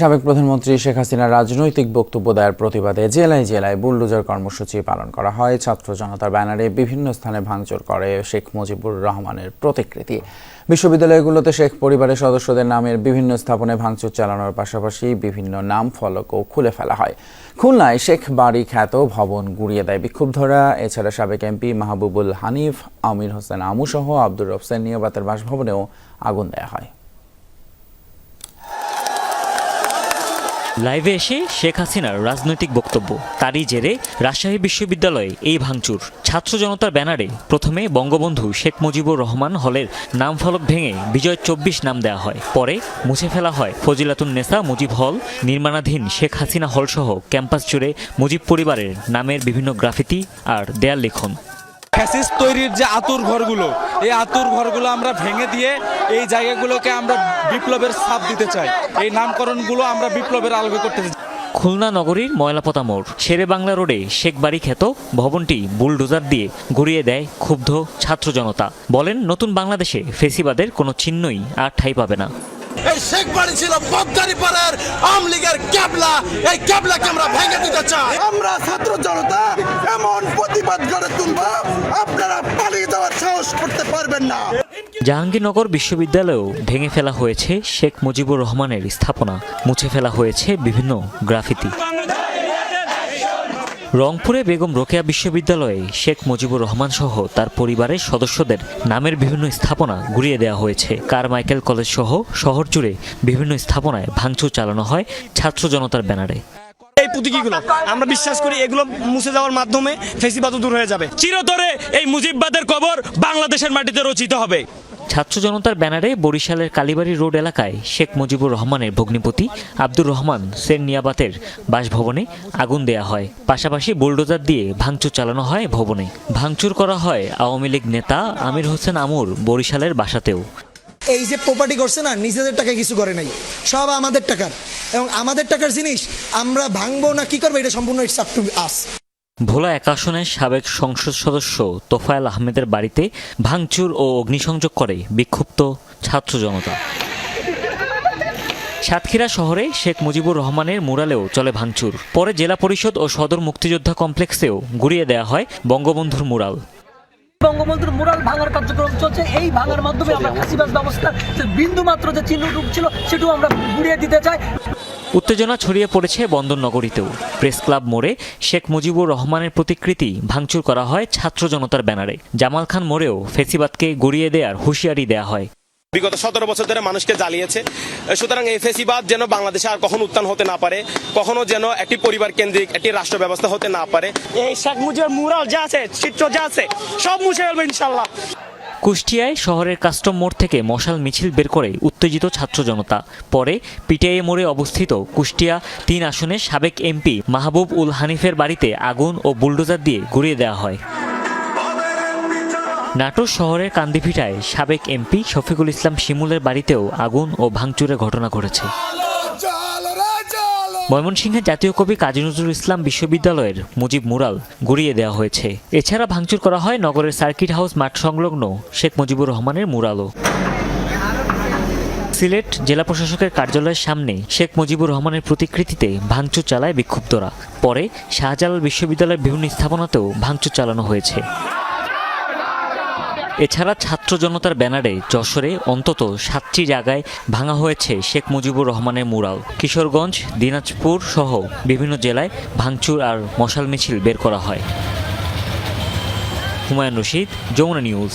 সাবেক প্রধানমন্ত্রী শেখ হাসিনার রাজনৈতিক বক্তব্য দেওয়ার প্রতিবাদে জেলায় জেলায় বুলডোজার কর্মসূচি পালন করা হয়। ছাত্র জনতার ব্যানারে বিভিন্ন স্থানে ভাঙচুর করে শেখ মুজিবুর রহমানের প্রতিকৃতি। বিশ্ববিদ্যালয়গুলোতে শেখ পরিবারের সদস্যদের নামের বিভিন্ন স্থাপনে ভাঙচুর চালানোর পাশাপাশি বিভিন্ন নাম ফলকও খুলে ফেলা হয়। খুলনায় শেখ বাড়ি খ্যাত ভবন গুঁড়িয়ে দেয় বিক্ষুব্ধরা। এছাড়া সাবেক এমপি মাহবুবুল হানিফ, আমির হোসেন আমু সহ আব্দুর রব সেরনিয়াবাতের বাসভবনেও আগুন দেয়া হয়। লাইভে এসে শেখ হাসিনার রাজনৈতিক বক্তব্য, তারই জেরে রাজশাহী বিশ্ববিদ্যালয়ে এই ভাঙচুর। ছাত্র জনতার ব্যানারে প্রথমে বঙ্গবন্ধু শেখ মুজিবুর রহমান হলের নাম ফলক ভেঙে বিজয় ২৪ নাম দেওয়া হয়। পরে মুছে ফেলা হয় ফজিলাতুন নেসা মুজিব হল, নির্মাণাধীন শেখ হাসিনা হল সহ ক্যাম্পাস জুড়ে মুজিব পরিবারের নামের বিভিন্ন গ্রাফিতি আর দেয়াল লিখন। ফ্যাসিস্ট তৈরির যে আতুর ঘরগুলো, এই আতুর ঘরগুলো আমরা ভেঙে দিয়ে এই জায়গাগুলোকে আমরা বিপ্লবের ছাপ দিতে চাই। এই নামকরণগুলো আমরা বিপ্লবের আলোকে করতে চাই। খুলনা নগরীর ময়লাপোতা মোড় শেরে বাংলা রোডে শেখ বাড়ি খ্যাত ভবনটি বুলডোজার দিয়ে গুঁড়িয়ে দেয় ক্ষুব্ধ ছাত্র জনতা। বলেন, নতুন বাংলাদেশে ফেসিবাদের কোনো চিহ্নই আর ঠাঁই পাবে না। এই শেখ বাড়ি ছিল বদ্দারিপাড়ার আওয়ামী লীগের ক্যাবলা, এই ক্যাবলাকে আমরা ভেঙে দিতে চাই। আমরা ছাত্র জনতা এমন প্রতিবাদ গড়ে তুলব, আপনারা পালিয়ে যাওয়ার সাহস করতে পারবেন না। জাহাঙ্গীরনগর বিশ্ববিদ্যালয়েও ভেঙে ফেলা হয়েছে শেখ মুজিবুর রহমানের স্থাপনা, মুছে ফেলা হয়েছে বিভিন্ন গ্রাফিতি। রংপুরে বেগম রোকেয়া বিশ্ববিদ্যালয়ে শেখ মুজিবুর রহমান সহ তার পরিবারের সদস্যদের নামের বিভিন্ন স্থাপনা গুঁড়িয়ে দেওয়া হয়েছে। কারমাইকেল কলেজ সহ শহর জুড়ে বিভিন্ন স্থাপনায় ভাঙচুর চালানো হয় ছাত্র জনতার ব্যানারে। এই প্রতীকীগুলো আমরা বিশ্বাস করি এগুলো মুছে যাওয়ার মাধ্যমে ফেসিবাদ দূর হয়ে যাবে। চিরতরে এই মুজিববাদের কবর বাংলাদেশের মাটিতে রচিত হবে। ছাত্র জনতার ব্যানারে বরিশালের কালীবাড়ি রোড এলাকায় শেখ মুজিবুর রহমানের ভগ্নিপতি আব্দুর রহমান সেরনিয়াবাতের বাসভবনে আগুন দেয়া হয়। পাশাপাশি বুলডোজার দিয়ে ভাঙচুর চালানো হয় ভবনে। ভাঙচুর করা হয় আওয়ামী লীগ নেতা আমির হোসেন আমুর বরিশালের বাসাতেও। এই যে প্রপার্টি করছে না, নিজেদের টাকা কিছু করে নাই, সব আমাদের টাকার, এবং আমাদের টাকার জিনিস আমরা ভাঙবো না কি করবো এটা সম্পূর্ণ ইটস আপ টু আস। ভোলা ১ আসনের সাবেক সংসদ সদস্য তোফায়েল আহমেদের বাড়িতে ভাঙচুর ও অগ্নিসংযোগ করে বিক্ষুব্ধ ছাত্র জনতা। সাতক্ষীরা শহরে শেখ মুজিবুর রহমানের মুরালেও চলে ভাঙচুর। পরে জেলা পরিষদ ও সদর মুক্তিযোদ্ধা কমপ্লেক্সেও গুঁড়িয়ে দেওয়া হয় বঙ্গবন্ধুর মুরাল। বঙ্গবন্ধুর মুরাল ভাঙার কার্যক্রম চলছে। এই ভাঙার মাধ্যমে আমরা ফ্যাসিবাদ ব্যবস্থার বিন্দু মাত্র যে চিহ্নটুক ছিল সেটাও আমরা গুঁড়িয়ে দিতে চাই। উত্তেজনা ছড়িয়ে পড়েছে বন্দরনগরীতেও। প্রেস ক্লাব মোড়ে শেখ মুজিবুর রহমানের প্রতিকৃতি ভাঙচুর করা হয় ছাত্র জনতার ব্যানারে। জামাল খান মোড়েও ফেসিবাদকে গুঁড়িয়ে দেওয়ার হুঁশিয়ারি দেয়া হয়। বিগত ১৭ বছর ধরে মানুষকে জ্বালিয়েছে, সুতরাং এই ফেসিবাদ যেন বাংলাদেশে আর কখনো উত্থান হতে না পারে, কখনো যেন একটি পরিবার কেন্দ্রিক একটি রাষ্ট্র ব্যবস্থা হতে না পারে। এই শেখ মুজিবের মুরাল যা আছে, চিত্র যা আছে, সব মুছে ফেলবে ইনশাল্লাহ। কুষ্টিয়ায় শহরের কাস্টম মোড় থেকে মশাল মিছিল বের করে উত্তেজিত ছাত্র জনতা। পরে পিটিআই মোড়ে অবস্থিত কুষ্টিয়া ৩ আসনের সাবেক এমপি মাহবুব উল হানিফের বাড়িতে আগুন ও বুলডোজার দিয়ে গুঁড়িয়ে দেওয়া হয়। নাটোর শহরের কান্দিভিটায় সাবেক এমপি শফিকুল ইসলাম শিমুলের বাড়িতেও আগুন ও ভাঙচুরের ঘটনা ঘটেছে। ময়মনসিংহের জাতীয় কবি কাজী নজরুল ইসলাম বিশ্ববিদ্যালয়ের মুজিব মুরাল গুঁড়িয়ে দেওয়া হয়েছে। এছাড়া ভাঙচুর করা হয় নগরের সার্কিট হাউস মাঠ সংলগ্ন শেখ মুজিবুর রহমানের মুরালও। সিলেট জেলা প্রশাসকের কার্যালয়ের সামনে শেখ মুজিবুর রহমানের প্রতিকৃতিতে ভাঙচুর চালায় বিক্ষুব্ধরা। পরে শাহজালাল বিশ্ববিদ্যালয়ের বিভিন্ন স্থাপনাতেও ভাঙচুর চালানো হয়েছে। এছাড়া ছাত্র জনতার ব্যানারে যশোরে অন্তত ৭টি জায়গায় ভাঙা হয়েছে শেখ মুজিবুর রহমানের মুরাল। কিশোরগঞ্জ, দিনাজপুর সহ বিভিন্ন জেলায় ভাঙচুর আর মশাল মিছিল বের করা হয়। হুমায়ুন রশিদ, যমুনা নিউজ।